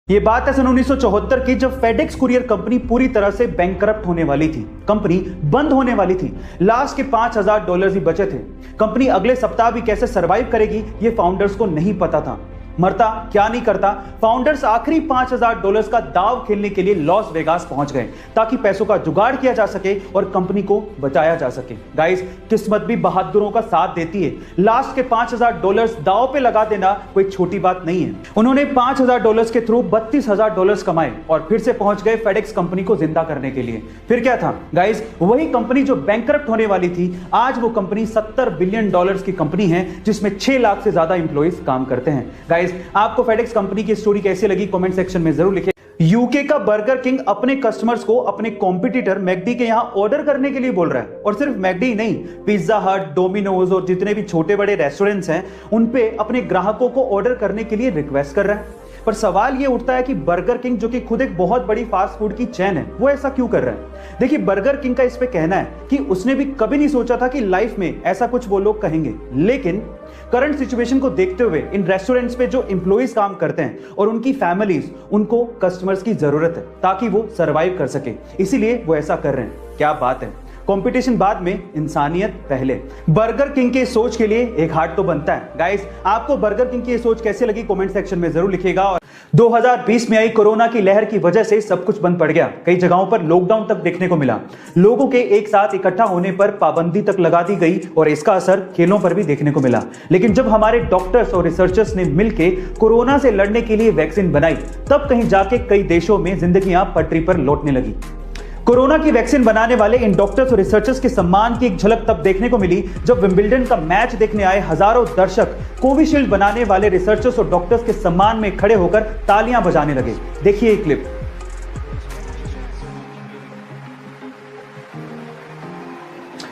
ये बात है सन 1974 की, जब फेडेक्स कुरियर कंपनी पूरी तरह से बैंकरप्ट होने वाली थी। कंपनी बंद होने वाली थी। लास्ट के $5,000 ही बचे थे। कंपनी अगले सप्ताह भी कैसे सरवाइव करेगी ये फाउंडर्स को नहीं पता था। मरता क्या नहीं करता, फाउंडर्स आखिरी $5,000 का दाव खेलने के लिए लॉस वेगास पहुंच गए ताकि पैसों का जुगाड़ किया जा सके और कंपनी को बचाया जा सके। गाइस, किस्मत भी बहादुरों का साथ देती है। लास्ट के $5,000 दाव पे लगा देना कोई छोटी बात नहीं है। उन्होंने $5,000 के थ्रू $32,000 कमाए और फिर से पहुंच गए फेडेक्स कंपनी को जिंदा करने के लिए। फिर क्या था गाइस, वही कंपनी जो बैंकरप्ट होने वाली थी, आज वो कंपनी $70 बिलियन की कंपनी है जिसमें 6 लाख से ज्यादा इंप्लॉइज काम करते हैं। गाइस, आपको फेडेक्स कंपनी की स्टोरी कैसी लगी कमेंट सेक्शन में जरूर लिखें। यूके का बर्गर किंग अपने कस्टमर्स को अपने कॉम्पिटिटर मैकडी के यहां ऑर्डर करने के लिए बोल रहा है, और सिर्फ मैकडी ही नहीं, पिज्जा हट, डोमिनोज और जितने भी छोटे बड़े रेस्टोरेंट्स हैं उन पे अपने ग्राहकों को ऑर्डर करने के लिए रिक्वेस्ट कर रहा है। पर सवाल यह उठता है कि बर्गर किंग, जो कि खुद एक बहुत बड़ी फास्ट फूड की चेन है, वो ऐसा क्यों कर रहा है? देखिए, बर्गर किंग का इस पे कहना है कि उसने भी कभी नहीं सोचा था कि लाइफ में ऐसा कुछ वो लोग कहेंगे, लेकिन करंट सिचुएशन को देखते हुए इन रेस्टोरेंट्स पे जो एम्प्लॉइज काम करते हैं और उनकी फैमिलीज, उनको कस्टमर्स की जरूरत है ताकि वो सरवाइव कर सके, इसीलिए वो ऐसा कर रहे हैं। क्या बात है, कंपटीशन बाद में, इंसानियत पहले। बर्गर किंग के सोच के लिए एक हार्ट तो बनता है। गाइस, आपको बर्गर किंग की सोच कैसे लगी कमेंट सेक्शन में जरूर लिखिएगा। और 2020 में आई कोरोना की लहर की वजह से सब कुछ बंद पड़ गया। कई जगहों पर लॉकडाउन तक देखने को मिला। लोगों के एक साथ इकट्ठा होने पर पाबंदी तक लगा दी गई और इसका असर खेलों पर भी देखने को मिला। लेकिन जब हमारे डॉक्टर्स और रिसर्चर्स ने मिलकर कोरोना से लड़ने के लिए वैक्सीन बनाई, तब कहीं जाके कई देशों में जिंदगियां पटरी पर लौटने लगी। कोरोना की वैक्सीन बनाने वाले इन डॉक्टर्स और रिसर्चर्स के सम्मान की एक झलक तब देखने को मिली जब विंबलडन का मैच देखने आए हजारों दर्शक कोविशील्ड बनाने वाले रिसर्चर्स और डॉक्टर्स के सम्मान में खड़े होकर तालियां बजाने लगे। देखिए ये क्लिप।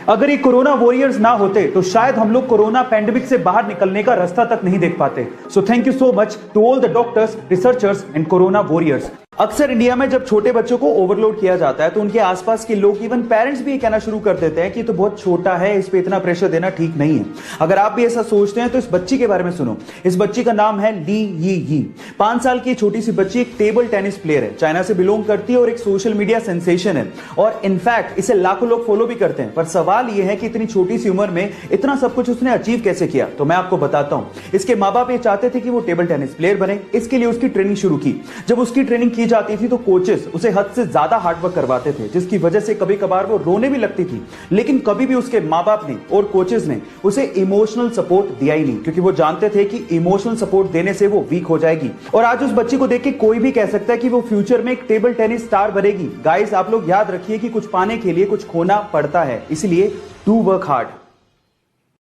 अगर ये कोरोना वॉरियर्स ना होते तो शायद हम लोग कोरोना पैंडेमिक से बाहर निकलने का रास्ता तक नहीं देख पाते। So thank you so much to all the doctors, researchers and corona warriors. अक्सर इंडिया में जब छोटे बच्चों को ओवरलोड किया जाता है तो उनके आसपास के लोग, इवन पेरेंट्स भी कहना शुरू कर देते हैं कि तो बहुत छोटा है, इस पे इतना प्रेशर देना ठीक नहीं है। अगर आप भी ऐसा सोचते हैं तो इस बच्ची के बारे में सुनो। इस बच्ची का नाम है ली यी। 5 साल की छोटी सी बच्ची एक टेबल टेनिस प्लेयर है, चाइना से बिलोंग करती है और एक सोशल मीडिया सेंसेशन है, और इनफैक्ट इसे लाखों लोग फॉलो भी करते हैं। पर सवाल यह है कि इतनी छोटी सी उम्र में इतना सब कुछ उसने अचीव कैसे किया? तो मैं आपको बताता हूं। इसके माँ बाप ये चाहते थे कि वो टेबल टेनिस प्लेयर बने, इसके लिए उसकी ट्रेनिंग शुरू की। जब उसकी ट्रेनिंग की जाती थी तो कोचेस उसे हद से ज्यादा हार्डवर्क करवाते थे, जिसकी वजह से कभी कभार वो रोने भी लगती थी। लेकिन कभी भी उसके माँ बाप ने और कोचेस ने उसे इमोशनल सपोर्ट दिया ही नहीं, क्योंकि वो जानते थे कि इमोशनल सपोर्ट देने से वो वीक हो जाएगी। और आज उस बच्ची को देख के कोई भी कह सकता है कि वो फ्यूचर में एक टेबल टेनिस स्टार बनेगी। गाइस, आप लोग याद रखिए कि कुछ पाने के लिए कुछ खोना पड़ता है, इसलिए डू वर्क हार्ड।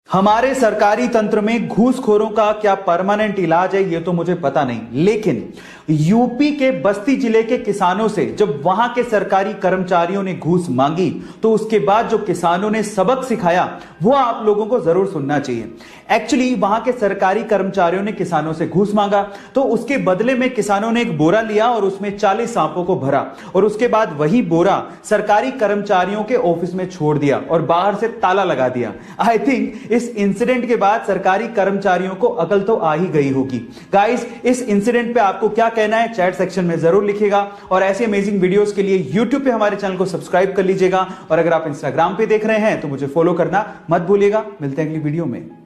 हमारे सरकारी तंत्र में घूसखोरों का क्या परमानेंट इलाज है ये तो मुझे पता नहीं, लेकिन यूपी के बस्ती जिले के किसानों से जब वहां के सरकारी कर्मचारियों ने घूस मांगी तो उसके बाद जो किसानों ने सबक सिखाया वो आप लोगों को जरूर सुनना चाहिए। एक्चुअली वहां के सरकारी कर्मचारियों ने किसानों से घूस मांगा तो उसके बदले में किसानों ने एक बोरा लिया और उसमें 40 सांपों को भरा, और उसके बाद वही बोरा सरकारी कर्मचारियों के ऑफिस में छोड़ दिया और बाहर से ताला लगा दिया। आई थिंक इस इंसिडेंट के बाद सरकारी कर्मचारियों को अकल तो आ ही गई होगी। गाइस, इस इंसिडेंट पे आपको क्या कहना है चैट सेक्शन में जरूर लिखिएगा, और ऐसे अमेजिंग वीडियोस के लिए YouTube पे हमारे चैनल को सब्सक्राइब कर लीजिएगा, और अगर आप इंस्टाग्राम पे देख रहे हैं तो मुझे फॉलो करना मत भूलिएगा। मिलते हैं अगली वीडियो में।